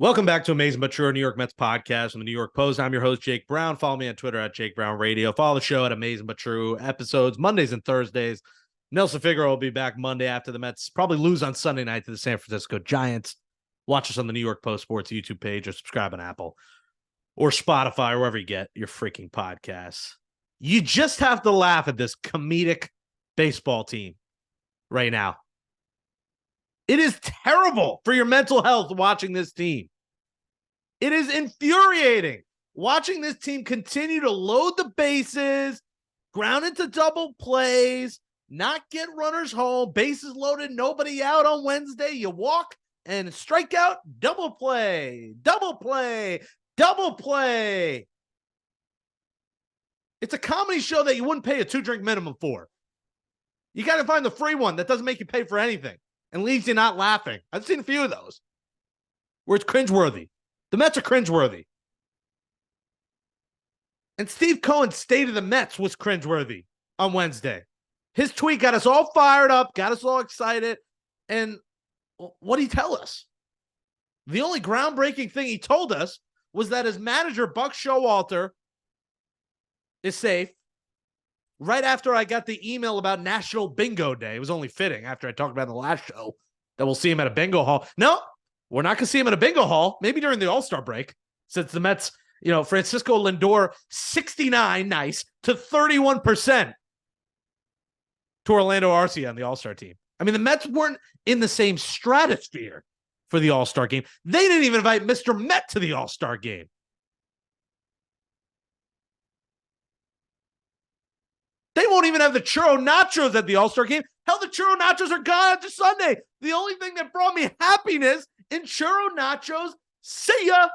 Welcome back to Amazin But True, New York Mets podcast from the New York Post. I'm your host, Jake Brown. Follow me on Twitter at Jake Brown Radio. Follow the show at Amazin But True. Episodes Mondays and Thursdays. Nelson Figueroa will be back Monday after the Mets probably lose on Sunday night to the San Francisco Giants. Watch us on the New York Post Sports YouTube page or subscribe on Apple or Spotify or wherever you get your freaking podcasts. You just have to laugh at this comedic baseball team right now. It is terrible for your mental health watching this team. It is infuriating watching this team continue to load the bases, ground into double plays, not get runners home, bases loaded, nobody out on Wednesday. You walk and strike out, double play, double play, double play. It's a comedy show that you wouldn't pay a 2-drink minimum for. You got to find the free one that doesn't make you pay for anything and leaves you not laughing. I've seen a few of those where it's cringeworthy. The Mets are cringeworthy. And Steve Cohen's state of the Mets was cringeworthy on Wednesday. His tweet got us all fired up, got us all excited. And what did he tell us? The only groundbreaking thing he told us was that his manager, Buck Showalter, is safe. Right after I got the email about National Bingo Day. It was only fitting after I talked about in the last show that we'll see him at a bingo hall. No, we're not going to see him at a bingo hall. Maybe during the All-Star break, since the Mets, Francisco Lindor, 69, nice, to 31% to Orlando Arcia on the All-Star team. I mean, the Mets weren't in the same stratosphere for the All-Star game. They didn't even invite Mr. Met to the All-Star game. They won't even have the churro nachos at the All-Star game. Hell, the churro nachos are gone after Sunday. The only thing that brought me happiness in churro nachos, see ya. In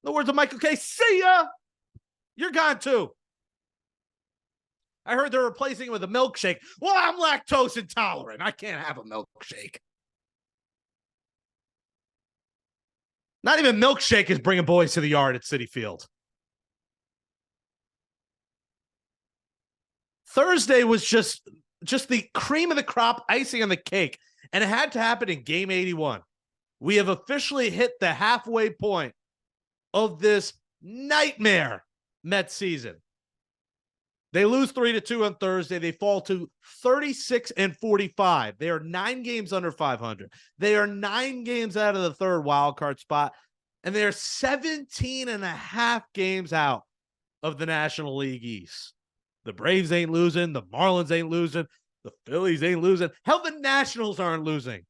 the words of Michael K, see ya. You're gone too. I heard they're replacing it with a milkshake. Well, I'm lactose intolerant. I can't have a milkshake. Not even milkshake is bringing boys to the yard at Citi Field. Thursday was just the cream of the crop, icing on the cake, and it had to happen in Game 81. We have officially hit the halfway point of this nightmare Mets season. They lose 3-2 on Thursday. They fall to 36-45. They are 9 games under 500. They are 9 games out of the third wild card spot, and they are 17 and a half games out of the National League East. The Braves ain't losing. The Marlins ain't losing. The Phillies ain't losing. Hell, the Nationals aren't losing.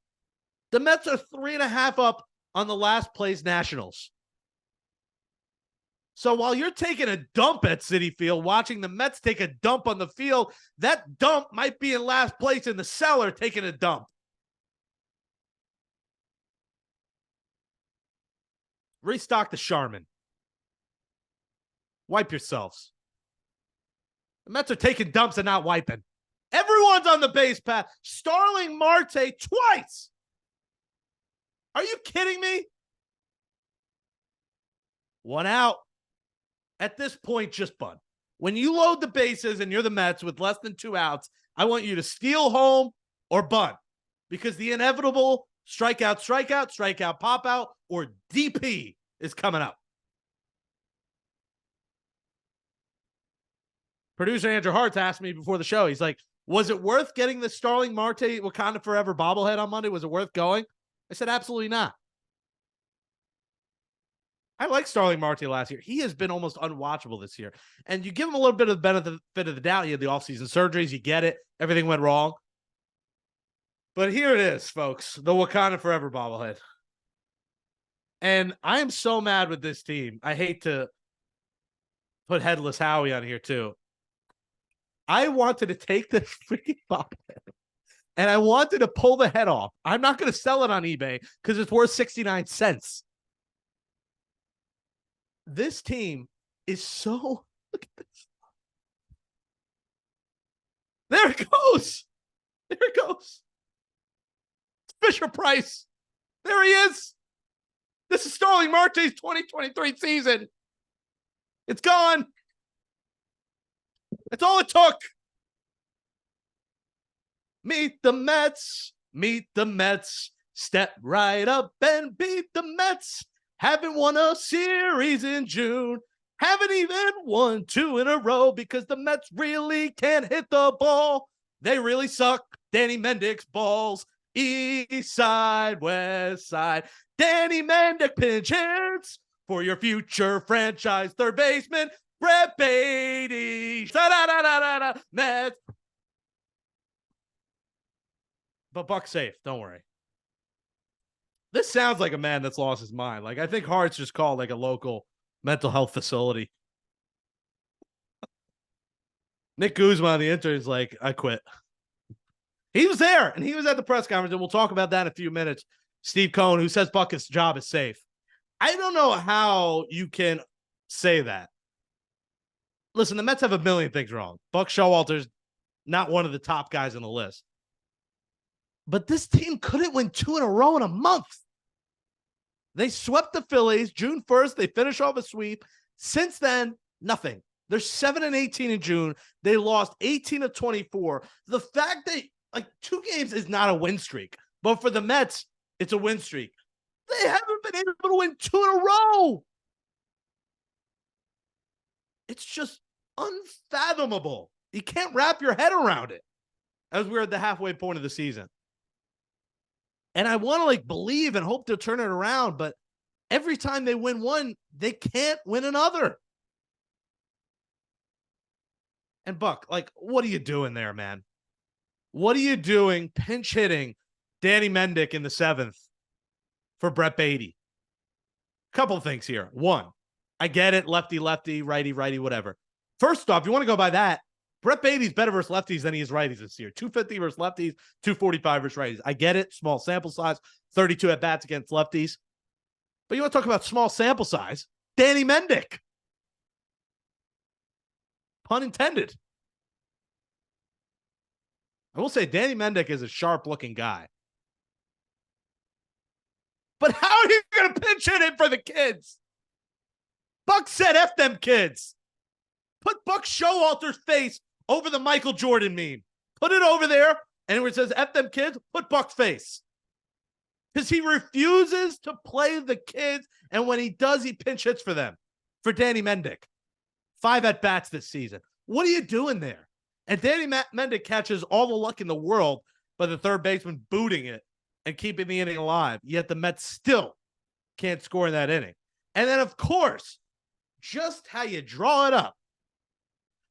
The Mets are 3.5 up on the last place Nationals. So while you're taking a dump at Citi Field, watching the Mets take a dump on the field, that dump might be in last place in the cellar taking a dump. Restock the Charmin. Wipe yourselves. The Mets are taking dumps and not wiping. Everyone's on the base path. Starling Marte twice. Are you kidding me? 1 out. At this point, just bunt. When you load the bases and you're the Mets with less than 2 outs, I want you to steal home or bunt. Because the inevitable strikeout, pop out, or DP is coming up. Producer Andrew Hart asked me before the show, he's like, was it worth getting the Starling Marte Wakanda Forever bobblehead on Monday? Was it worth going? I said, absolutely not. I liked Starling Marte last year. He has been almost unwatchable this year. And you give him a little bit of the benefit of the doubt. He had the offseason surgeries. You get it. Everything went wrong. But here it is, folks. The Wakanda Forever bobblehead. And I am so mad with this team. I hate to put Headless Howie on here, too. I wanted to take this freaking bobblehead and I wanted to pull the head off. I'm not going to sell it on eBay because it's worth 69 cents. This team is so... Look at this. There it goes. There it goes. It's Fisher Price. There he is. This is Starling Marte's 2023 season. It's gone. That's all it took. Meet the Mets. Step right up and beat the Mets. Haven't won a series in June. Haven't even won 2 in a row because the Mets really can't hit the ball. They really suck. Danny Mendick's balls. East side, west side. Danny Mendick pinch hits for your future franchise third baseman, Brett Beatty. Mets. But Buck's safe. Don't worry. This sounds like a man that's lost his mind. Like, I think Hart's just called like a local mental health facility. Nick Guzman on the intern is like, I quit. He was there, and he was at the press conference, and we'll talk about that in a few minutes. Steve Cohen, who says Buck's job is safe. I don't know how you can say that. Listen, the Mets have a million things wrong. Buck Showalter's not one of the top guys on the list. But this team couldn't win 2 in a row in a month. They swept the Phillies June 1st. They finish off a sweep. Since then, nothing. They're 7-18 in June. They lost 18 of 24. The fact that like 2 games is not a win streak, but for the Mets, it's a win streak. They haven't been able to win 2 in a row. It's just unfathomable. You can't wrap your head around it as we're at the halfway point of the season. And I want to like believe and hope to turn it around, but every time they win one, they can't win another. And Buck, like, what are you doing there, man? What are you doing pinch hitting Danny Mendick in the 7th for Brett Beatty? Couple of things here. One, I get it. Lefty, lefty, righty, righty, whatever. First off, you want to go by that, Brett Beatty's better versus lefties than he is righties this year. 250 versus lefties, 245 versus righties. I get it. Small sample size, 32 at bats against lefties. But you want to talk about small sample size? Danny Mendick. Pun intended. I will say Danny Mendick is a sharp-looking guy. But how are you going to pinch hit him for the kids? Buck said, F them kids. Put Buck Showalter's face over the Michael Jordan meme. Put it over there, and where it says F them kids, put Buck's face. Because he refuses to play the kids, and when he does, he pinch hits for them. For Danny Mendick. 5 at-bats this season. What are you doing there? And Danny Mendick catches all the luck in the world by the third baseman booting it and keeping the inning alive. Yet the Mets still can't score in that inning. And then, of course, just how you draw it up.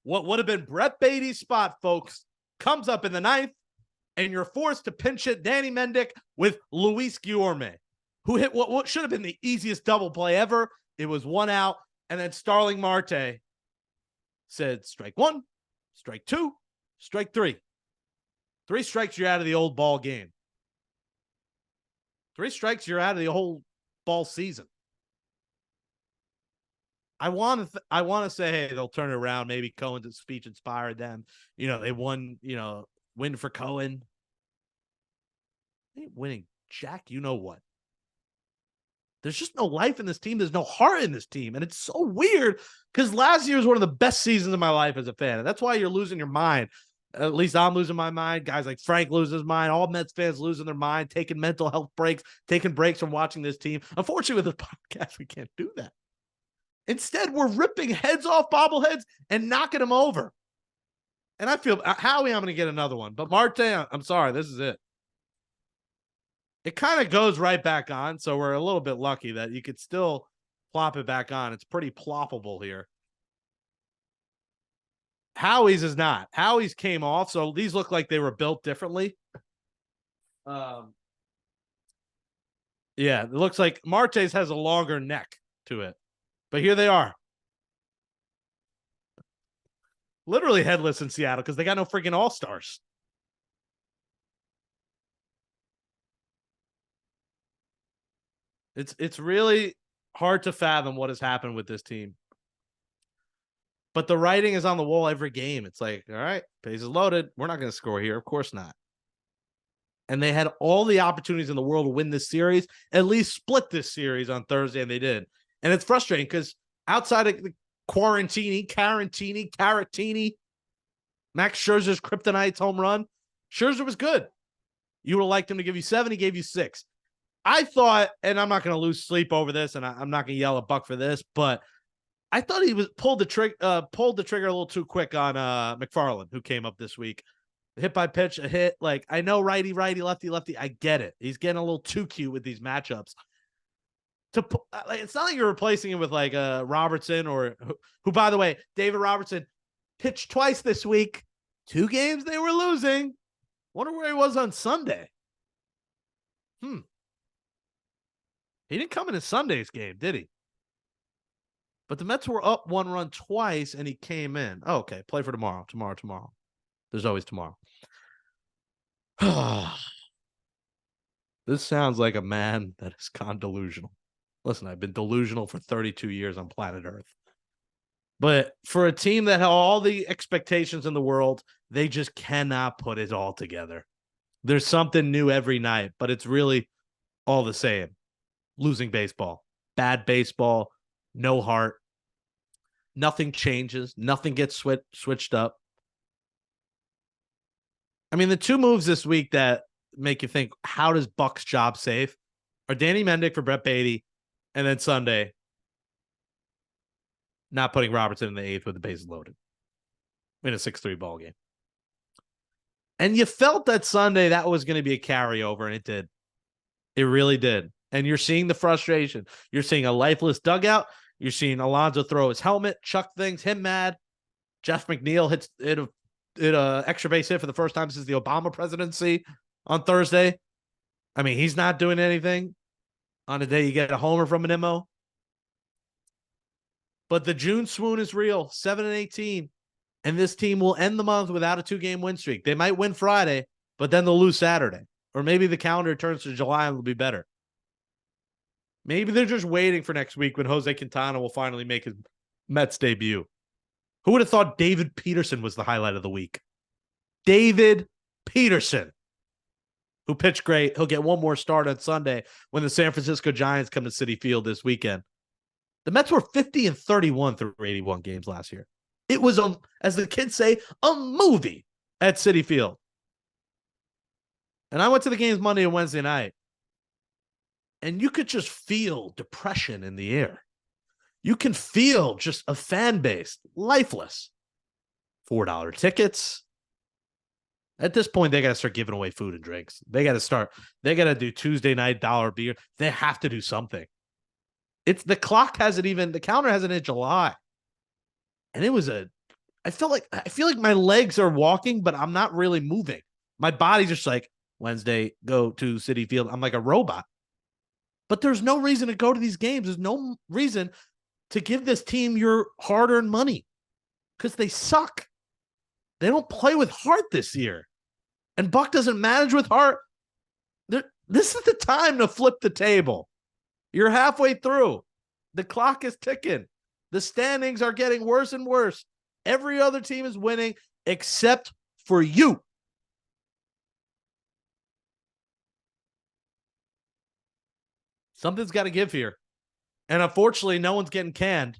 What would have been Brett Beatty's spot, folks, comes up in the 9th, and you're forced to pinch hit Danny Mendick with Luis Guillorme, who hit what should have been the easiest double play ever. It was 1 out, and then Starling Marte said strike 1, strike 2, strike 3. 3 strikes, you're out of the old ball game. 3 strikes, you're out of the whole ball season. I want to say, hey, they'll turn it around. Maybe Cohen's speech inspired them. You know, they won, win for Cohen. They ain't winning jack, you know what. There's just no life in this team. There's no heart in this team. And it's so weird because last year was one of the best seasons of my life as a fan. And that's why you're losing your mind. At least I'm losing my mind. Guys like Frank loses his mind. All Mets fans losing their mind, taking mental health breaks, taking breaks from watching this team. Unfortunately, with the podcast, we can't do that. Instead, we're ripping heads off bobbleheads and knocking them over. And I feel, Howie, I'm going to get another one. But Marte, I'm sorry, this is it. It kind of goes right back on, so we're a little bit lucky that you could still plop it back on. It's pretty ploppable here. Howie's is not. Howie's came off, so these look like they were built differently. Yeah, it looks like Marte's has a longer neck to it. But here they are. Literally headless in Seattle because they got no freaking all-stars. It's really hard to fathom what has happened with this team. But the writing is on the wall every game. It's like, all right, bases loaded. We're not going to score here. Of course not. And they had all the opportunities in the world to win this series, at least split this series on Thursday, and they did. And it's frustrating because outside of the Caratini, Max Scherzer's kryptonite's home run, Scherzer was good. You would have liked him to give you 7. He gave you 6. I thought, and I'm not going to lose sleep over this, and I'm not going to yell at Buck for this, but I thought he was pulled the trigger a little too quick on McFarland, who came up this week. Hit by pitch, a hit. Like, I know righty, lefty. I get it. He's getting a little too cute with these matchups. It's not like you're replacing him with like Robertson or who, by the way, David Robertson pitched twice this week. 2 games they were losing. Wonder where he was on Sunday. He didn't come in his Sunday's game, did he? But the Mets were up 1 run twice, and he came in. Oh, okay, play for tomorrow. Tomorrow. There's always tomorrow. This sounds like a man that has gone delusional. Listen, I've been delusional for 32 years on planet Earth. But for a team that had all the expectations in the world, they just cannot put it all together. There's something new every night, but it's really all the same. Losing baseball, bad baseball, no heart. Nothing changes. Nothing gets switched up. I mean, the 2 moves this week that make you think, how does Buck's job safe? Are Danny Mendick for Brett Beatty, and then Sunday, not putting Robertson in the 8th with the bases loaded in a 6-3 ball game. And you felt that Sunday that was going to be a carryover, and it did. It really did. And you're seeing the frustration. You're seeing a lifeless dugout. You're seeing Alonso throw his helmet, chuck things, him mad. Jeff McNeil hit a extra base hit for the first time since the Obama presidency on Thursday. I mean, he's not doing anything on the day you get a homer from an MO. But the June swoon is real, 7-18. And this team will end the month without a 2-game win streak. They might win Friday, but then they'll lose Saturday. Or maybe the calendar turns to July and it'll be better. Maybe they're just waiting for next week when Jose Quintana will finally make his Mets debut. Who would have thought David Peterson was the highlight of the week? David Peterson, who pitched great. He'll get one more start on Sunday when the San Francisco Giants come to Citi Field this weekend. The Mets were 50-31 through 81 games last year. It was, as the kids say, a movie at Citi Field. And I went to the games Monday and Wednesday night, and you could just feel depression in the air. You can feel just a fan base lifeless. $4 tickets. At this point, they got to start giving away food and drinks. They got to do Tuesday night $1 beer. They have to do something. The calendar hasn't hit July. And I feel like my legs are walking, but I'm not really moving. My body's just like, Wednesday, go to Citi Field. I'm like a robot. But there's no reason to go to these games. There's no reason to give this team your hard-earned money because they suck. They don't play with heart this year. And Buck doesn't manage with heart. This is the time to flip the table. You're halfway through. The clock is ticking. The standings are getting worse and worse. Every other team is winning except for you. Something's got to give here. And unfortunately, no one's getting canned.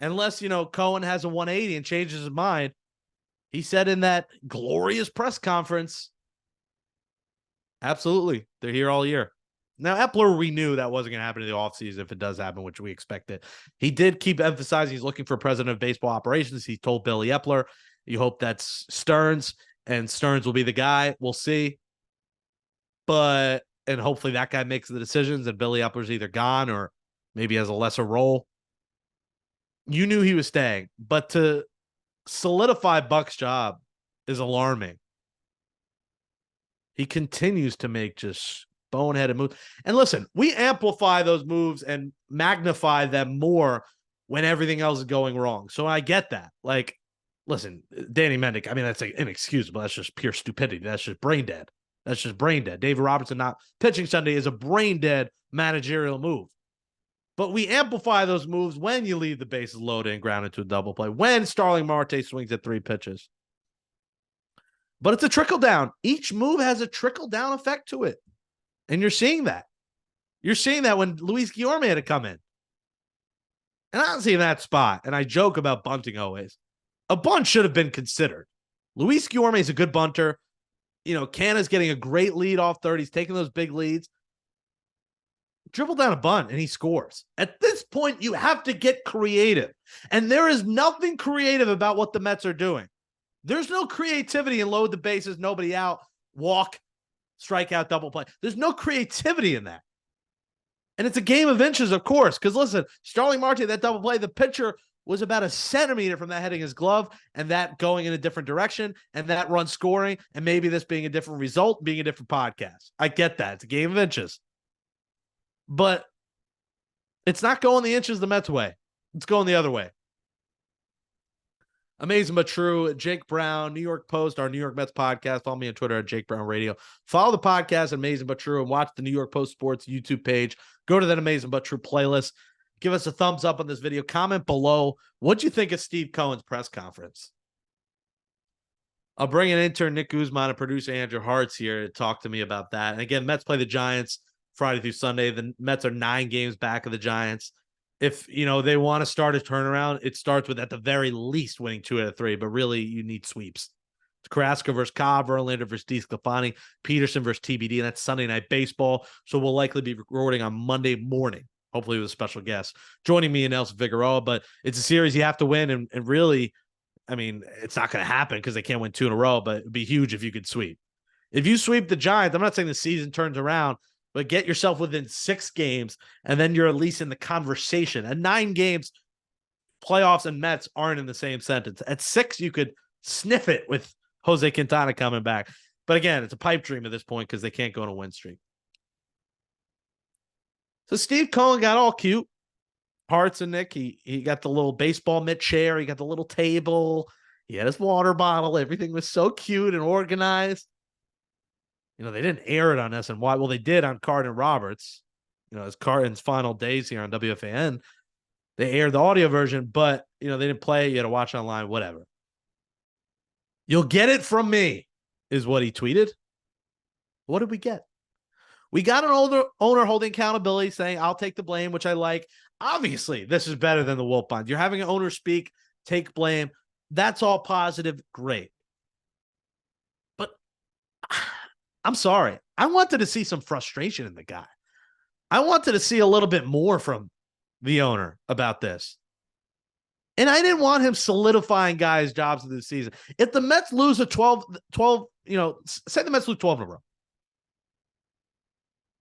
Unless, Cohen has a 180 and changes his mind. He said in that glorious press conference, absolutely, they're here all year. Now, Epler, we knew that wasn't going to happen in the offseason if it does happen, which we expected. He did keep emphasizing he's looking for president of baseball operations. He told Billy Epler, you hope that's Stearns, and Stearns will be the guy. We'll see. And hopefully that guy makes the decisions and Billy Epler's either gone or maybe has a lesser role. You knew he was staying, but to solidify Buck's job is alarming. He continues to make just boneheaded moves. And listen, we amplify those moves and magnify them more when everything else is going wrong. So I get that. Like, listen, Danny Mendick, I mean, that's inexcusable. That's just pure stupidity. That's just brain dead. David Robertson not pitching Sunday is a brain dead managerial move. But we amplify those moves when you leave the bases loaded and ground into a double play, when Starling Marte swings at 3 pitches. But it's a trickle down. Each move has a trickle down effect to it. And you're seeing that. You're seeing that when Luis Guillorme had to come in. And I don't see that spot. And I joke about bunting always. A bunt should have been considered. Luis Guillorme is a good bunter. Canna's getting a great lead off third. He's taking those big leads. dribble down a bunt and he scores. At this point, you have to get creative. And there is nothing creative about what the Mets are doing. There's no creativity in load the bases, nobody out, walk, strikeout, double play. There's no creativity in that. And it's a game of inches, of course, because listen, Starling Marte, that double play, the pitcher was about a centimeter from that hitting his glove and that going in a different direction and that run scoring and maybe this being a different result, being a different podcast. I get that. It's a game of inches. But it's not going the inches the Mets way. It's going the other way. Amazing but true. Jake Brown, New York Post, our New York Mets podcast. Follow me on Twitter at Jake Brown Radio. Follow the podcast, Amazing but True, and watch the New York Post Sports YouTube page. Go to that Amazing but True playlist. Give us a thumbs up on this video. Comment below. What'd you think of Steve Cohen's press conference? I'll bring in intern Nick Guzman and producer Andrew Hartz here to talk to me about that. And again, Mets play the Giants Friday through Sunday. The Mets are 9 games back of the Giants. If, they want to start a turnaround, it starts with at the very least winning 2 out of 3, but really you need sweeps. It's Carrasco versus Cobb, Verlander versus DeSclafani, Peterson versus TBD, and that's Sunday Night Baseball. So we'll likely be recording on Monday morning, hopefully with a special guest joining me and Nelson Figueroa. But it's a series you have to win, and really, it's not going to happen because they can't win 2 in a row, but it'd be huge if you could sweep. If you sweep the Giants, I'm not saying the season turns around, but get yourself within 6 games, and then you're at least in the conversation. At 9 games, playoffs and Mets aren't in the same sentence. At 6, you could sniff it with Jose Quintana coming back. But again, it's a pipe dream at this point because they can't go on a win streak. So Steve Cohen got all cute. Hearts and Nick, he got the little baseball mitt chair. He got the little table. He had his water bottle. Everything was so cute and organized. They didn't air it on SNY. Well, they did on Carton Roberts. As Carton's final days here on WFAN. They aired the audio version, but, they didn't play it. You had to watch it online, whatever. You'll get it from me, is what he tweeted. What did we get? We got an owner holding accountability saying, I'll take the blame, which I like. Obviously, this is better than the Wolf Bond. You're having an owner speak, take blame. That's all positive. Great. But I'm sorry. I wanted to see some frustration in the guy. I wanted to see a little bit more from the owner about this. And I didn't want him solidifying guys' jobs in this season. If the Mets lose a 12, say the Mets lose 12 in a row.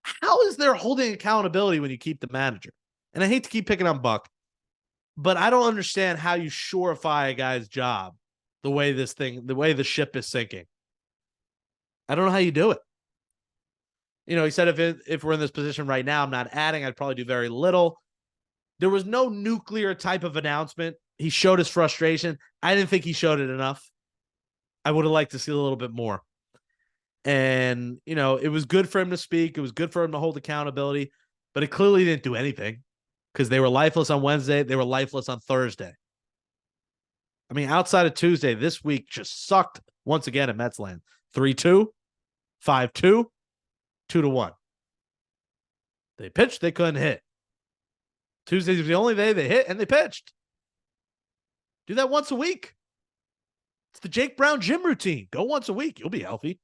How is there holding accountability when you keep the manager? And I hate to keep picking on Buck, but I don't understand how you surefy a guy's job the way the ship is sinking. I don't know how you do it. He said if we're in this position right now, I'm not adding. I'd probably do very little. There was no nuclear type of announcement. He showed his frustration. I didn't think he showed it enough. I would have liked to see a little bit more. And, it was good for him to speak. It was good for him to hold accountability, but it clearly didn't do anything because they were lifeless on Wednesday. They were lifeless on Thursday. Outside of Tuesday, this week just sucked once again at Mets land. 3-2, 5-2, 2-1. They pitched, they couldn't hit. Tuesday was the only day they hit and they pitched. Do that once a week. It's the Jake Brown gym routine. Go once a week. You'll be healthy.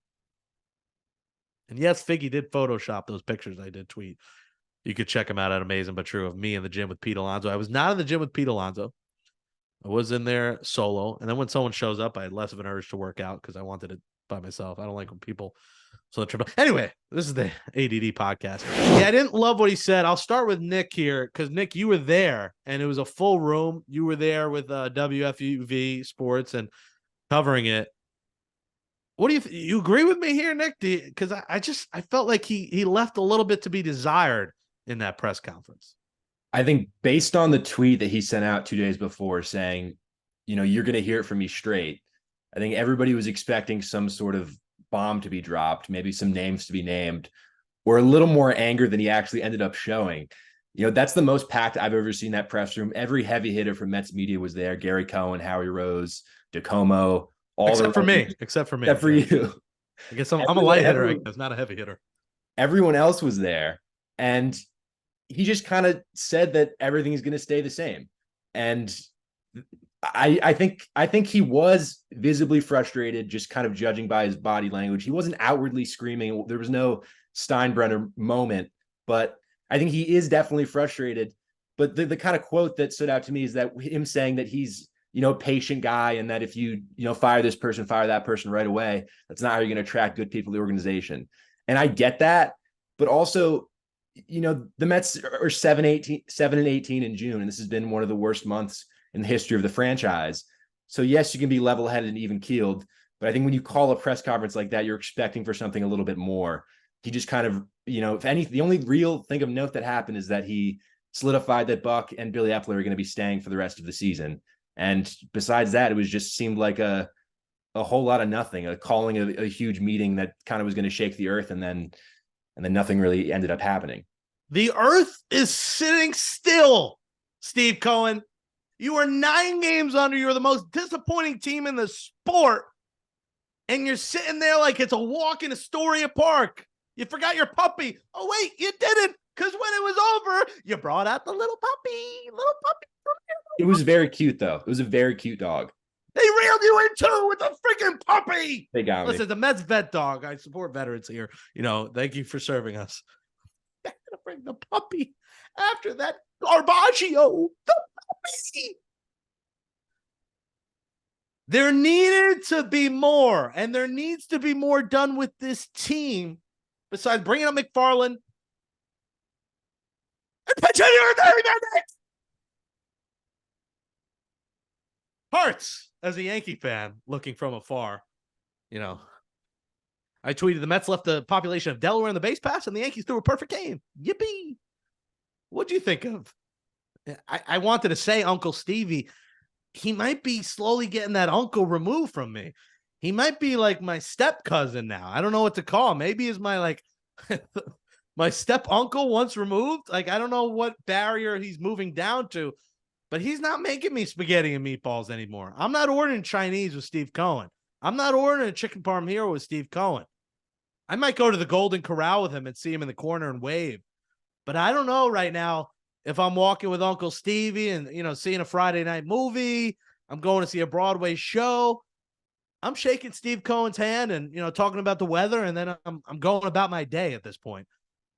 And yes, Figgy did Photoshop those pictures I did tweet. You could check them out at Amazing But True of me in the gym with Pete Alonso. I was not in the gym with Pete Alonso. I was in there solo. And then when someone shows up, I had less of an urge to work out because I wanted it by myself. I don't like when people... Anyway, this is the ADD podcast. Yeah, I didn't love what he said. I'll start with Nick here because, Nick, you were there, and it was a full room. You were there with WFUV Sports and covering it. What do you agree with me here, Nick? Because I felt like he left a little bit to be desired in that press conference. I think based on the tweet that he sent out 2 days before saying, you're going to hear it from me straight, I think everybody was expecting some sort of bomb to be dropped, maybe some names to be named, or a little more anger than he actually ended up showing. That's the most packed I've ever seen that press room. Every heavy hitter from Mets media was there. Gary Cohen, Howie Rose, DeComo, except for me. Except for you. I guess I'm a light hitter. I guess, not a heavy hitter. Everyone else was there. And he just kind of said that everything is going to stay the same. And I think he was visibly frustrated, just kind of judging by his body language. He wasn't outwardly screaming. There was no Steinbrenner moment, but I think he is definitely frustrated. But the kind of quote that stood out to me is that him saying that he's, a patient guy, and that if you, fire this person, fire that person right away, that's not how you're going to attract good people to the organization. And I get that, but also, the Mets are 7-18 in June, and this has been one of the worst months in the history of the franchise. So yes, you can be level-headed and even keeled, but I think when you call a press conference like that, you're expecting for something a little bit more. He just kind of, if anything, the only real thing of note that happened is that he solidified that Buck and Billy Epler are going to be staying for the rest of the season. And besides that, it was just seemed like a whole lot of nothing, a calling a huge meeting that kind of was going to shake the earth, and then nothing really ended up happening. The earth is sitting still, Steve Cohen. You are 9 games under. You're the most disappointing team in the sport. And you're sitting there like it's a walk in Astoria Park. You forgot your puppy. Oh, wait, you didn't. Because when it was over, you brought out the little puppy. It was very cute, though. It was a very cute dog. They reeled you in too with the freaking puppy. They got me. Listen, the Mets vet dog. I support veterans here. Thank you for serving us. They're going to bring the puppy after that Garbaggio. The puppy. There needed to be more, and there needs to be more done with this team besides bringing up McFarland and pitching here Mendick. Hurts as a Yankee fan looking from afar. I tweeted the Mets left the population of Delaware in the base pass, and the Yankees threw a perfect game. Yippee. What'd you think of? I wanted to say Uncle Stevie. He might be slowly getting that uncle removed from me. He might be like my step cousin now. I don't know what to call him. Maybe is my my step uncle once removed. I don't know what barrier he's moving down to, but he's not making me spaghetti and meatballs anymore. I'm not ordering Chinese with Steve Cohen. I'm not ordering a chicken parm hero with Steve Cohen. I might go to the Golden Corral with him and see him in the corner and wave. But I don't know right now if I'm walking with Uncle Stevie and, seeing a Friday night movie, I'm going to see a Broadway show. I'm shaking Steve Cohen's hand and, talking about the weather, and then I'm going about my day at this point.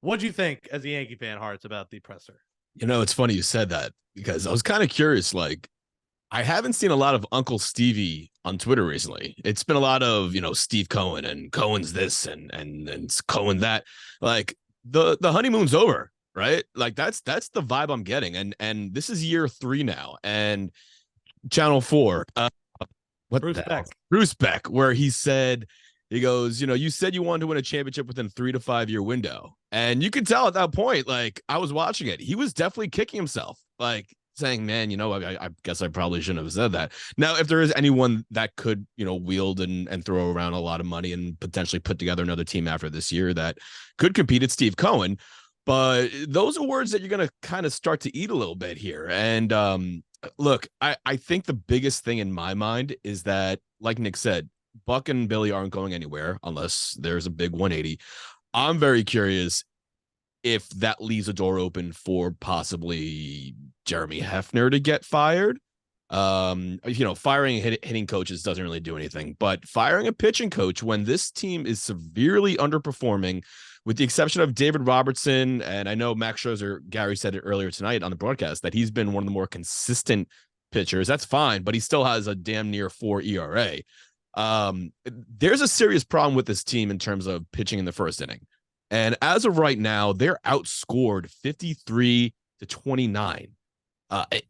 What do you think as a Yankee fan, Hearts, about the presser? It's funny you said that, because I was kind of curious. I haven't seen a lot of Uncle Stevie on Twitter recently. It's been a lot of, Steve Cohen and Cohen's this and Cohen that. The honeymoon's over, right? That's the vibe I'm getting. And this is year 3 now. And Channel 4, Bruce Beck, where he goes, you said you wanted to win a championship within 3 to 5 year window. And you could tell at that point, I was watching it, he was definitely kicking himself, saying, man, I guess I probably shouldn't have said that. Now, if there is anyone that could, wield and throw around a lot of money and potentially put together another team after this year that could compete, it's Steve Cohen. But those are words that you're going to kind of start to eat a little bit here. And look, I think the biggest thing in my mind is that, like Nick said, Buck and Billy aren't going anywhere unless there's a big 180. I'm very curious if that leaves a door open for possibly Jeremy Hefner to get fired. Firing hitting coaches doesn't really do anything, but firing a pitching coach when this team is severely underperforming, with the exception of David Robertson, and I know Max Scherzer, Gary said it earlier tonight on the broadcast that he's been one of the more consistent pitchers. That's fine, but he still has a damn near 4 ERA. There's a serious problem with this team in terms of pitching in the first inning. And as of right now, they're outscored 53-29.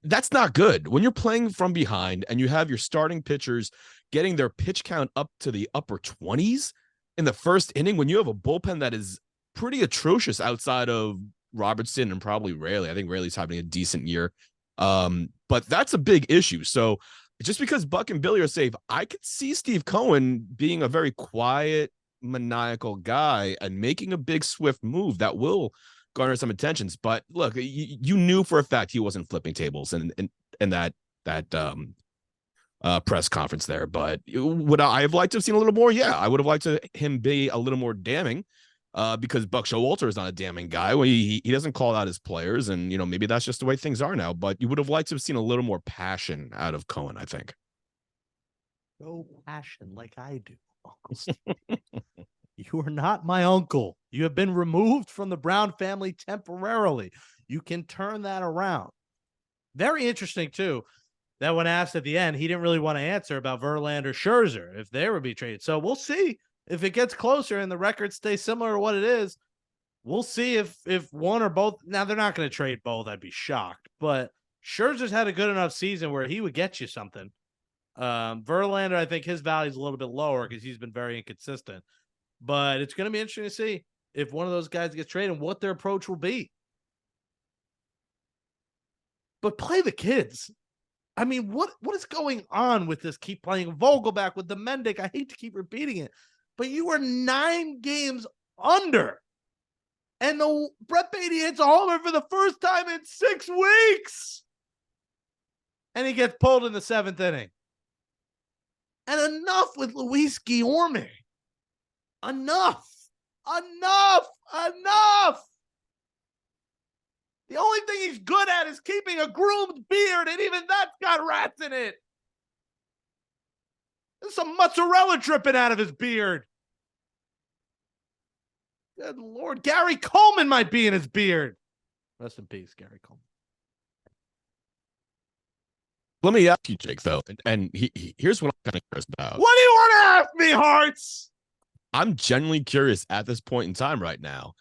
That's not good. When you're playing from behind and you have your starting pitchers getting their pitch count up to the upper 20s in the first inning, when you have a bullpen that is pretty atrocious outside of Robertson and probably Raley. I think Raley's having a decent year. But that's a big issue. So just because Buck and Billy are safe, I could see Steve Cohen being a very quiet, maniacal guy and making a big swift move that will garner some attentions. But look, you knew for a fact he wasn't flipping tables and that press conference there. But would I have liked to have seen a little more? Yeah, I would have liked him be a little more damning, because Buck Showalter is not a damning guy. When he doesn't call out his players, and maybe that's just the way things are now. But you would have liked to have seen a little more passion out of Cohen, I think. No passion like I do, Uncle Steve. You are not my uncle. You have been removed from the Brown family temporarily. You can turn that around. Very interesting, too, that when asked at the end, he didn't really want to answer about Verlander Scherzer, if they would be traded. So we'll see if it gets closer and the records stay similar to what it is. We'll see if one or both. Now, they're not going to trade both. I'd be shocked. But Scherzer's had a good enough season where he would get you something. Verlander, I think his value is a little bit lower because he's been very inconsistent. But it's going to be interesting to see if one of those guys gets traded and what their approach will be. But play the kids. I mean, what is going on with this? Keep playing Vogelback with the Mendick. I hate to keep repeating it, but you were 9 games under. And the Brett Beatty hits a homer for the first time in 6 weeks. And he gets pulled in the 7th inning. And enough with Luis Guillorme. Enough. The only thing he's good at is keeping a groomed beard, and even that's got rats in it. There's some mozzarella dripping out of his beard. Good Lord. Gary Coleman might be in his beard. Rest in peace, Gary Coleman. Let me ask you, Jake, though, and here's what I'm kind of curious about. What do you want to ask me, Hearts? I'm genuinely curious at this point in time right now.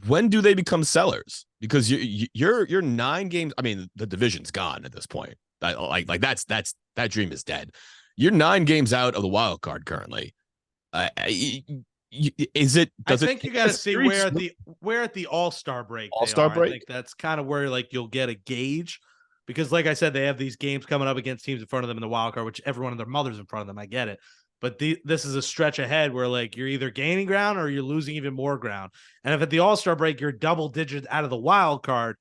When do they become sellers? Because you're 9 games. I mean, the division's gone at this point. Like that dream is dead. You're 9 games out of the wild card currently. Is it? I think you got to see where at the All-Star break. All-Star break. I think that's kind of where you'll get a gauge, because like I said, they have these games coming up against teams in front of them in the wild card, which everyone and their mother's in front of them. I get it. But this is a stretch ahead where you're either gaining ground or you're losing even more ground. And if at the All-Star break you're double digits out of the wild card,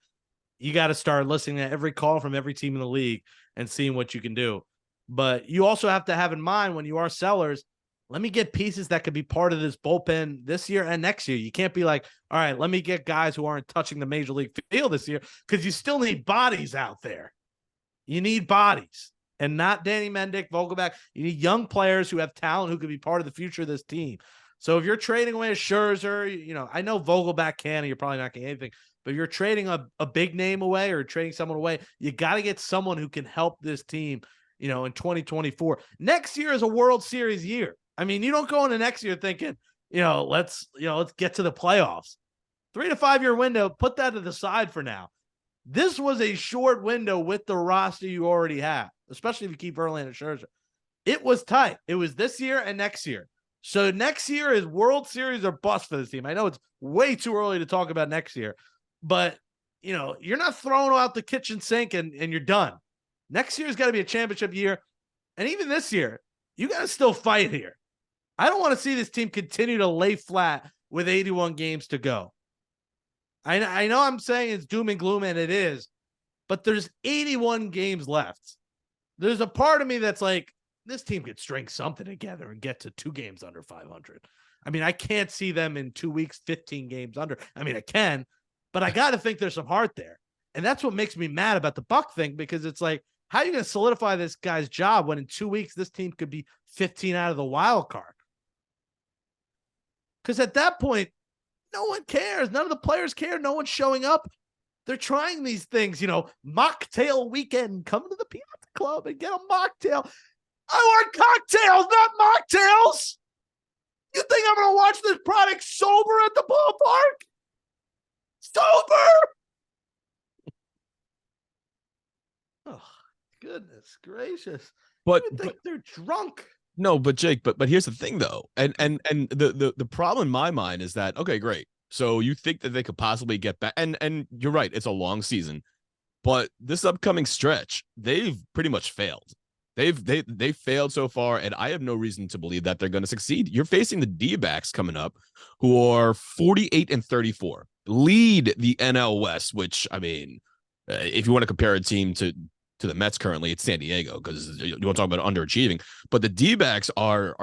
you got to start listening to every call from every team in the league and seeing what you can do. But you also have to have in mind when you are sellers, let me get pieces that could be part of this bullpen this year and next year. You can't be like, all right, let me get guys who aren't touching the major league field this year, because you still need bodies out there. You need bodies. And not Danny Mendick, Vogelback. You need young players who have talent who could be part of the future of this team. So if you're trading away a Scherzer, I know Vogelback can, and you're probably not getting anything. But if you're trading a big name away or trading someone away, you got to get someone who can help this team, in 2024. Next year is a World Series year. I mean, you don't go into next year thinking, let's get to the playoffs. 3 to 5 year window, put that to the side for now. This was a short window with the roster you already have, especially if you keep Verlander Scherzer. It was tight. It was this year and next year. So next year is World Series or bust for this team. I know it's way too early to talk about next year, but you're not throwing out the kitchen sink and you're done. Next year's got to be a championship year. And even this year, you got to still fight here. I don't want to see this team continue to lay flat with 81 games to go. I know I'm saying it's doom and gloom, and it is, but there's 81 games left. There's a part of me that's like, this team could string something together and get to 2 games under 500. I mean, I can't see them in 2 weeks, 15 games under. I mean, I can, but I got to think there's some heart there. And that's what makes me mad about the Buck thing, because it's like, how are you going to solidify this guy's job when in 2 weeks this team could be 15 out of the wild card? Because at that point, no one cares. None of the players care. No one's showing up. They're trying these things, mocktail weekend. Come to the Piazza Club and get a mocktail. I want cocktails, not mocktails. You think I'm going to watch this product sober at the ballpark? Sober? Oh, goodness gracious. But you think they're drunk? No, but Jake, but here's the thing though. And the problem in my mind is that, okay, great. So you think that they could possibly get back, and you're right, it's a long season, but this upcoming stretch, they've pretty much failed. They've failed so far, and I have no reason to believe that they're going to succeed. You're facing the D-backs coming up, who are 48-34, lead the NL West, which, I mean, if you want to compare a team to the Mets currently, it's San Diego, because you want to talk about underachieving. But the D-backs are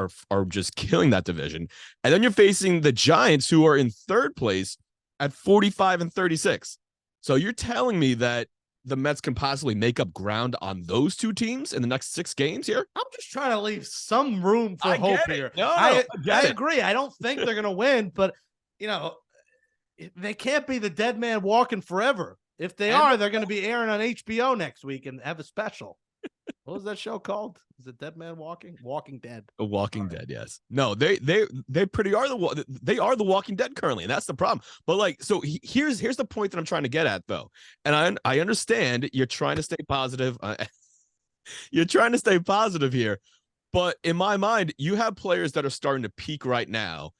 just killing that division. And then you're facing the Giants, who are in 3rd place at 45-36. So you're telling me that the Mets can possibly make up ground on those 2 teams in the next 6 games here? I'm just trying to leave some room for hope here. No, I agree. I don't think they're going to win, but they can't be the dead man walking forever. If they are, they're going to be airing on HBO next week and have a special. What was that show called? Is it Dead Man Walking? Walking Dead. A Walking Dead, yes. No, they pretty are they are the Walking Dead currently, and that's the problem. But like, so here's the point that I'm trying to get at, though, and I understand you're trying to stay positive. You're trying to stay positive here, but in my mind, you have players that are starting to peak right now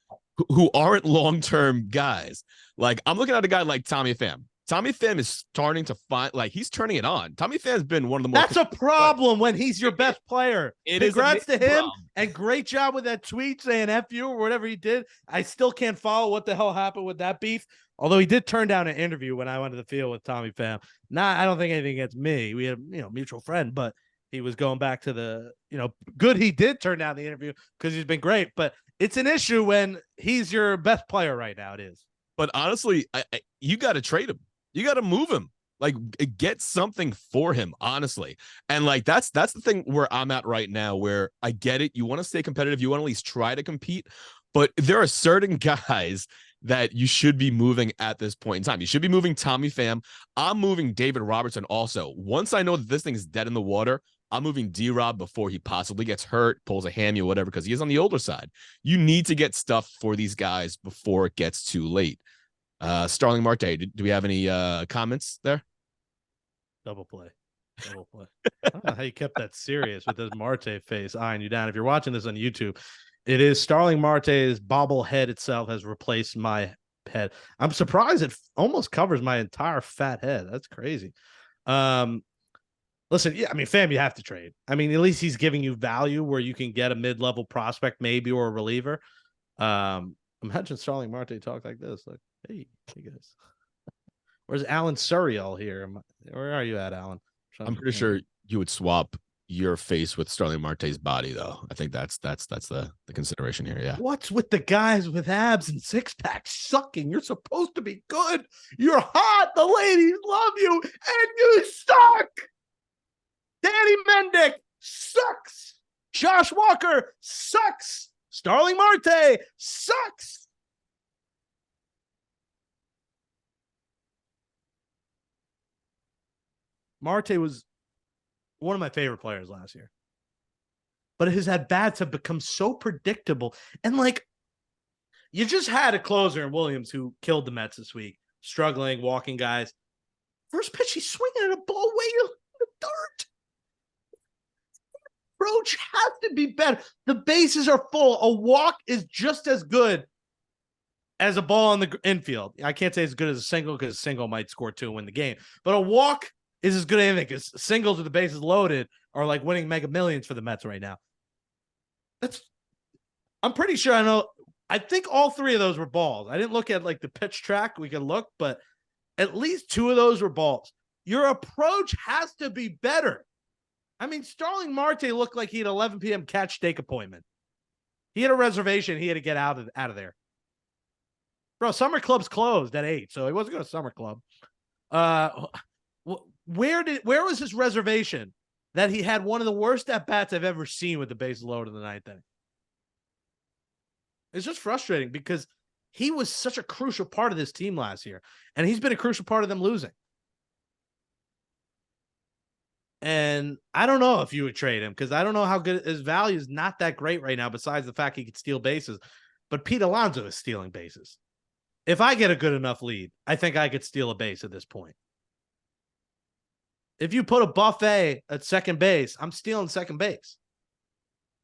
who aren't long-term guys. Like, I'm looking at a guy like Tommy Pham. Tommy Pham is starting to find, like, he's turning it on. Tommy Pham's been one of the most. That's a problem when he's your best player. Congrats to him, and great job with that tweet saying F you or whatever he did. I still can't follow what the hell happened with that beef. Although he did turn down an interview when I went to the field with Tommy Pham. I don't think anything against me. We had mutual friend, but he was going back to the good. He did turn down the interview because he's been great, but it's an issue when he's your best player right now. It is. But honestly, you got to trade him. You got to move him, like get something for him, honestly. And like, that's the thing where I'm at right now, where I get it. You want to stay competitive. You want to at least try to compete, but there are certain guys that you should be moving at this point in time. You should be moving Tommy Pham. I'm moving David Robertson also. Once I know that this thing is dead in the water, I'm moving D-Rob before he possibly gets hurt, pulls a hammy or whatever, because he is on the older side. You need to get stuff for these guys before it gets too late. Starling Marte, do we have any comments there? Double play. I don't know how you kept that serious with this Marte face eyeing you down. If you're watching this on YouTube, it is Starling Marte's bobblehead itself has replaced my head. I'm surprised it almost covers my entire fat head. That's crazy. Listen, yeah, I mean, Pham, you have to trade. I mean, at least he's giving you value where you can get a mid-level prospect maybe or a reliever. Imagine Starling Marte talk like this, like, hey, you guys. Where's Alan Surreal here? Where are you at, Alan? I'm pretty sure you would swap your face with Starling Marte's body, though. I think that's the consideration here. Yeah. What's with the guys with abs and six packs sucking? You're supposed to be good. You're hot. The ladies love you, and you suck. Danny Mendick sucks. Josh Walker sucks. Starling Marte sucks. Marte was one of my favorite players last year, but his at-bats have become so predictable. And like, you just had a closer in Williams who killed the Mets this week, struggling, walking guys. First pitch, he's swinging at a ball way in the dirt. Approach has to be better. The bases are full. A walk is just as good as a ball in the infield. I can't say as good as a single because a single might score 2 and win the game, but a walk is as good as anything because singles with the bases loaded are like winning Mega Millions for the Mets right now. I'm pretty sure I know. I think all 3 of those were balls. I didn't look at like the pitch track. We can look, but at least 2 of those were balls. Your approach has to be better. I mean, Starling Marte looked like he had 11 p.m. catch steak appointment. He had a reservation. He had to get out of there. Bro, summer club's closed at 8, so he wasn't going to summer club. Where was his reservation that he had one of the worst at-bats I've ever seen with the bases loaded in the 9th inning? It's just frustrating because he was such a crucial part of this team last year, and he's been a crucial part of them losing. And I don't know if you would trade him because I don't know how good his value is. Not that great right now, besides the fact he could steal bases. But Pete Alonso is stealing bases. If I get a good enough lead, I think I could steal a base at this point. If you put a buffet at second base, I'm stealing second base.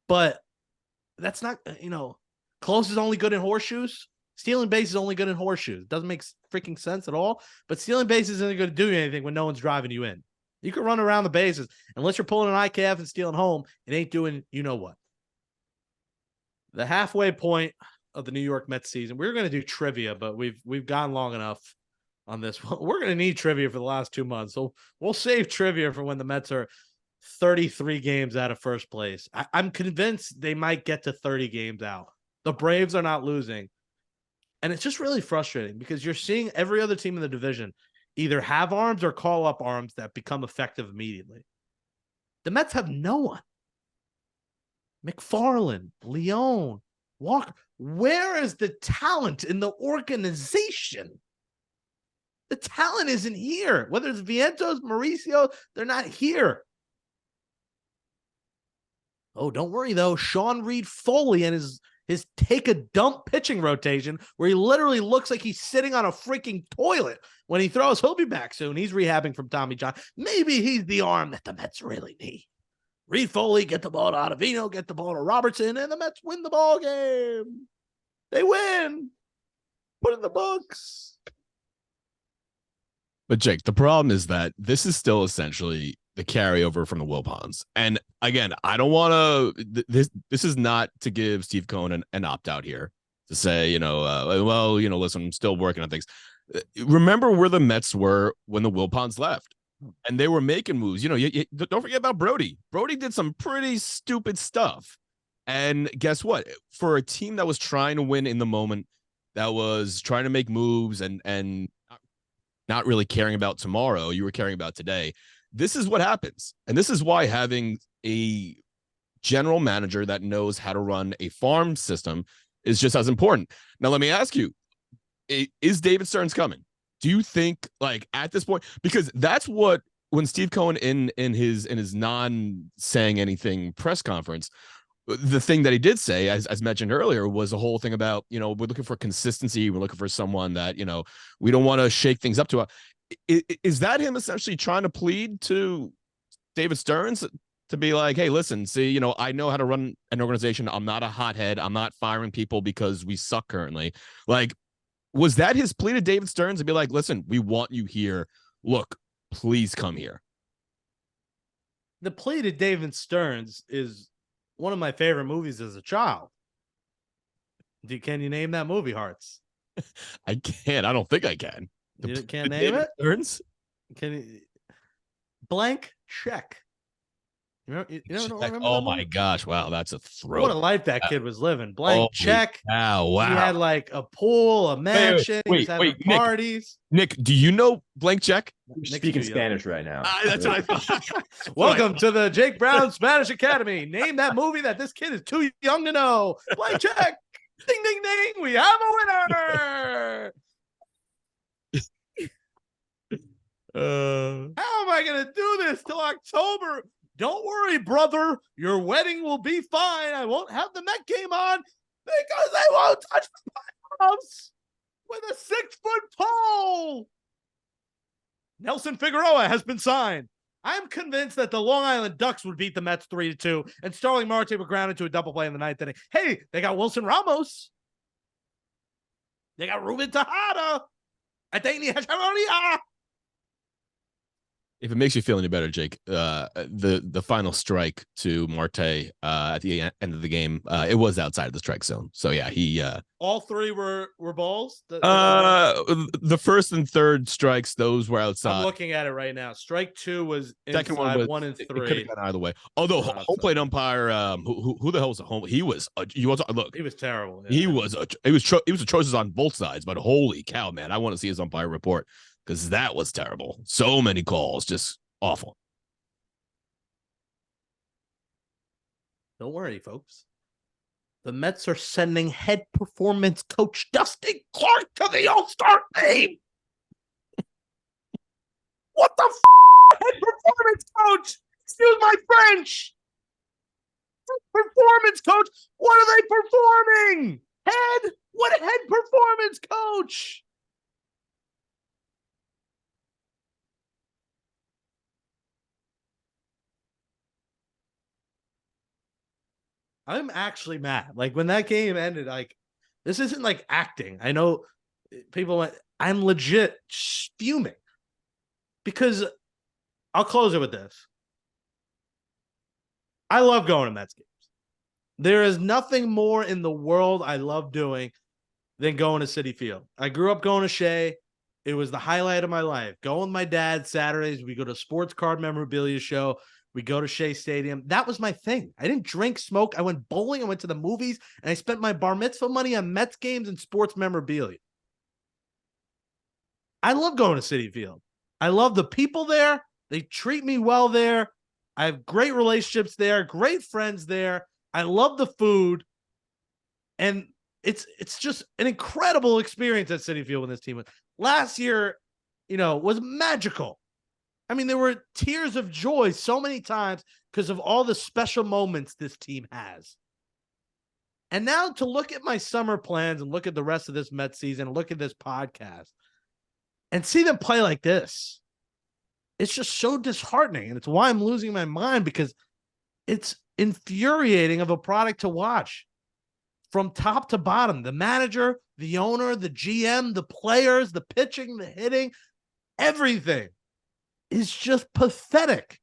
But that's not, close is only good in horseshoes. Stealing base is only good in horseshoes. It doesn't make freaking sense at all. But stealing bases isn't going to do anything when no one's driving you in. You can run around the bases. Unless you're pulling an IKF and stealing home, it ain't doing what. The halfway point of the New York Mets season, we're going to do trivia, but we've gone long enough on this one. We're going to need trivia for the last 2 months. So we'll save trivia for when the Mets are 33 games out of first place. I'm convinced they might get to 30 games out. The Braves are not losing. And it's just really frustrating because you're seeing every other team in the division either have arms or call up arms that become effective immediately. The Mets have no one. McFarland, Leone, Walker, where is the talent in the organization? The talent isn't here. Whether it's Vientos, Mauricio, they're not here. Oh, don't worry, though. Sean Reed Foley and his take a dump pitching rotation, where he literally looks like he's sitting on a freaking toilet when he throws. He'll be back soon. He's rehabbing from Tommy John. Maybe he's the arm that the Mets really need. Reed Foley, get the ball to Ottavino, get the ball to Robertson, and the Mets win the ball game. They win. Put in the books. But Jake, the problem is that this is still essentially the carryover from the Wilpons. And again, I don't want to, this is not to give Steve Cohen an opt-out here to say, listen, I'm still working on things. Remember where the Mets were when the Wilpons left, and they were making moves. Don't forget about Brody. Brody did some pretty stupid stuff. And guess what? For a team that was trying to win in the moment, that was trying to make moves and not really caring about tomorrow, you were caring about today. This is what happens. And this is why having a general manager that knows how to run a farm system is just as important. Now, let me ask you, is David Stearns coming? Do you think, like, at this point, because that's what, when Steve Cohen in his non-saying anything press conference, the thing that he did say, as mentioned earlier, was the whole thing about, we're looking for consistency. We're looking for someone that, we don't want to shake things up to. Is that him essentially trying to plead to David Stearns to be like, hey, listen, see, I know how to run an organization. I'm not a hothead. I'm not firing people because we suck currently. Like, was that his plea to David Stearns to be like, listen, we want you here. Look, please come here. The plea to David Stearns is one of my favorite movies as a child. Can you name that movie, Hearts? I can't. I don't think I can. You can't name it? Stearns? Can you? Blank Check. You remember oh my gosh! Wow, that's a throw. What a life that kid was living. Blank Check. Wow! He had like a pool, a mansion. He was having parties. Nick, do you know Blank Check? You're speaking Spanish right now. That's what I thought. Welcome to the Jake Brown Spanish Academy. Name that movie that this kid is too young to know. Blank Check. Ding, ding, ding. We have a winner. How am I going to do this till October? Don't worry, brother. Your wedding will be fine. I won't have the Met game on because they won't touch the playoffs with a 6-foot pole. Nelson Figueroa has been signed. I'm convinced that the Long Island Ducks would beat the Mets 3-2, and Starling Marte would ground into a double play in the ninth inning. Hey, they got Wilson Ramos. They got Ruben Tejada. If it makes you feel any better, Jake, the final strike to Marte at the end of the game, it was outside of the strike zone. So yeah, he all three were balls. The first and third strikes, those were outside. I'm looking at it right now. Strike two was inside. Second one was 1 and 3. It could have gone either way. Although home plate umpire, who the hell was the home? He was. Look, he was terrible. Yeah. He was atrocious on both sides. But holy cow, man, I want to see his umpire report. Because that was terrible. So many calls, just awful. Don't worry, folks. The Mets are sending head performance coach Dusty Clark to the All-Star game. What the head performance coach? Excuse my French. Performance coach? What are they performing? Head? What a head performance coach? I'm actually mad. Like, when that game ended, like, this isn't like acting. I know people went, I'm legit fuming. Because I'll close it with this. I love going to Mets games. There is nothing more in the world I love doing than going to Citi Field. I grew up going to Shea. It was the highlight of my life. Going with my dad Saturdays. We go to a sports card memorabilia show. We go to Shea Stadium. That was my thing. I didn't drink, smoke. I went bowling. I went to the movies. And I spent my bar mitzvah money on Mets games and sports memorabilia. I love going to Citi Field. I love the people there. They treat me well there. I have great relationships there. Great friends there. I love the food. And it's just an incredible experience at Citi Field when this team was. Last year, was magical. I mean, there were tears of joy so many times because of all the special moments this team has. And now to look at my summer plans and look at the rest of this Mets season, and look at this podcast and see them play like this, it's just so disheartening. And it's why I'm losing my mind, because it's infuriating of a product to watch from top to bottom. The manager, the owner, the GM, the players, the pitching, the hitting, everything is just pathetic.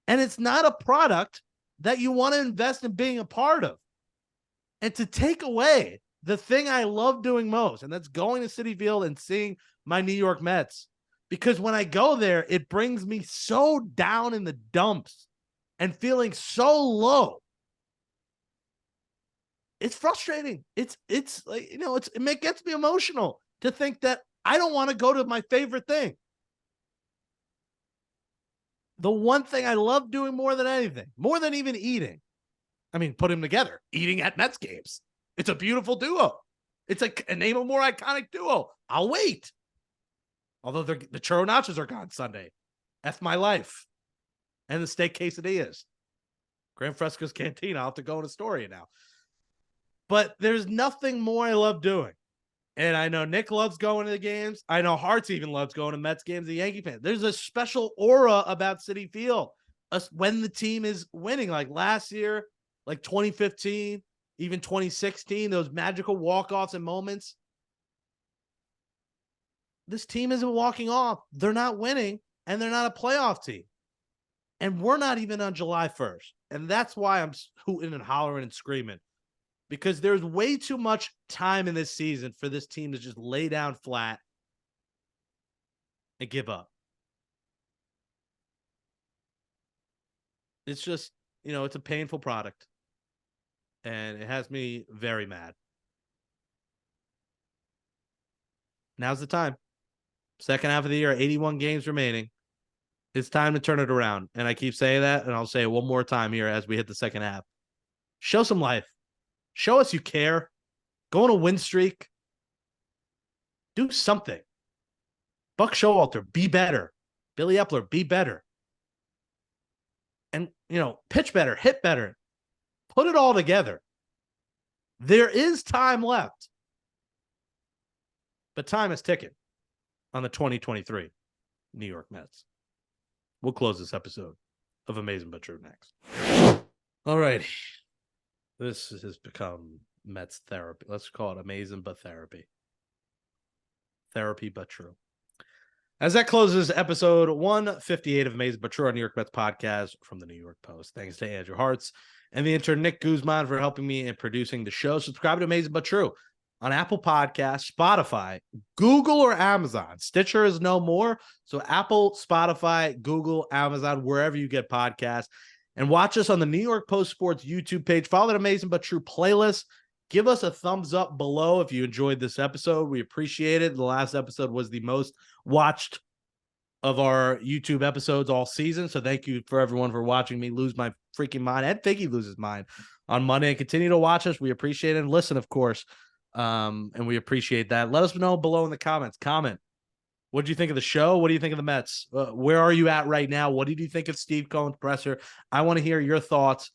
And it's not a product that you want to invest in being a part of. And to take away the thing I love doing most, and that's going to Citi Field and seeing my New York Mets, because when I go there, it brings me so down in the dumps and feeling so low. It's frustrating. It's like, it gets me emotional to think that I don't want to go to my favorite thing. The one thing I love doing more than anything, more than even eating. I mean, put them together, eating at Mets games. It's a beautiful duo. It's a name a more iconic duo. I'll wait. Although the churro nachos are gone Sunday. F my life. And the steak quesadillas. Gran Fresco's Cantina. I'll have to go in Astoria now. But there's nothing more I love doing. And I know Nick loves going to the games. I know Hartz even loves going to Mets games, the Yankee fans. There's a special aura about Citi Field when the team is winning. Like last year, like 2015, even 2016, those magical walk-offs and moments. This team isn't walking off. They're not winning, and they're not a playoff team. And we're not even on July 1st. And that's why I'm hooting and hollering and screaming. Because there's way too much time in this season for this team to just lay down flat and give up. It's just, it's a painful product. And it has me very mad. Now's the time. Second half of the year, 81 games remaining. It's time to turn it around. And I keep saying that, and I'll say it one more time here as we hit the second half. Show some life. Show us you care. Go on a win streak. Do something. Buck Showalter, be better. Billy Epler, be better. And, pitch better, hit better. Put it all together. There is time left. But time is ticking on the 2023 New York Mets. We'll close this episode of Amazin But True next. All right. This has become Mets therapy. Let's call it Amazin But Therapy. Therapy But True. As that closes episode 158 of Amazin But True, our New York Mets podcast from the New York Post. Thanks to Andrew Hartz and the intern Nick Guzman for helping me in producing the show. Subscribe to Amazin But True on Apple Podcasts, Spotify, Google, or Amazon. Stitcher is no more. So Apple, Spotify, Google, Amazon, wherever you get podcasts. And watch us on the New York Post Sports YouTube page. Follow the Amazin But True playlist. Give us a thumbs up below if you enjoyed this episode. We appreciate it. The last episode was the most watched of our YouTube episodes all season. So thank you for everyone for watching me lose my freaking mind. And Figgy loses mine on Monday. And continue to watch us. We appreciate it. And listen, of course. And we appreciate that. Let us know below in the comments. Comment. What do you think of the show? What do you think of the Mets? Where are you at right now? What did you think of Steve Cohen's presser? I want to hear your thoughts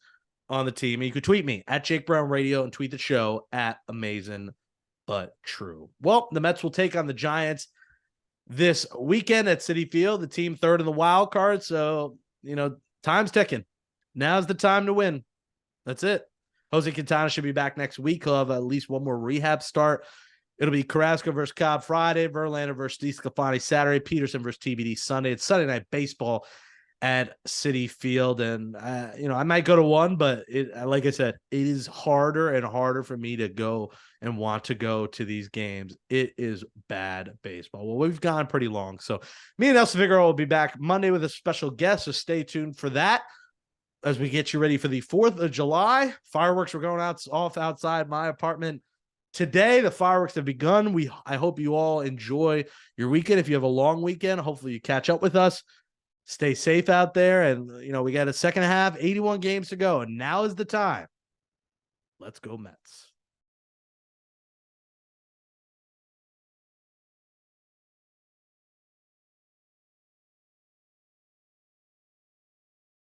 on the team. And you can tweet me at Jake Brown Radio and tweet the show at Amazin But True. Well, the Mets will take on the Giants this weekend at Citi Field. The team third in the wild card. So, time's ticking. Now's the time to win. That's it. Jose Quintana should be back next week. He'll have at least one more rehab start. It'll be Carrasco versus Cobb Friday, Verlander versus DeSclafani Saturday, Peterson versus TBD Sunday. It's Sunday Night Baseball at Citi Field. And, I might go to one, but like I said, it is harder and harder for me to go and want to go to these games. It is bad baseball. Well, we've gone pretty long. So me and Nelson Figueroa will be back Monday with a special guest. So stay tuned for that as we get you ready for the 4th of July. Fireworks were going off outside my apartment today. The fireworks have begun. I hope you all enjoy your weekend. If you have a long weekend, hopefully you catch up with us. Stay safe out there. And, we got a second half, 81 games to go. And now is the time. Let's go Mets.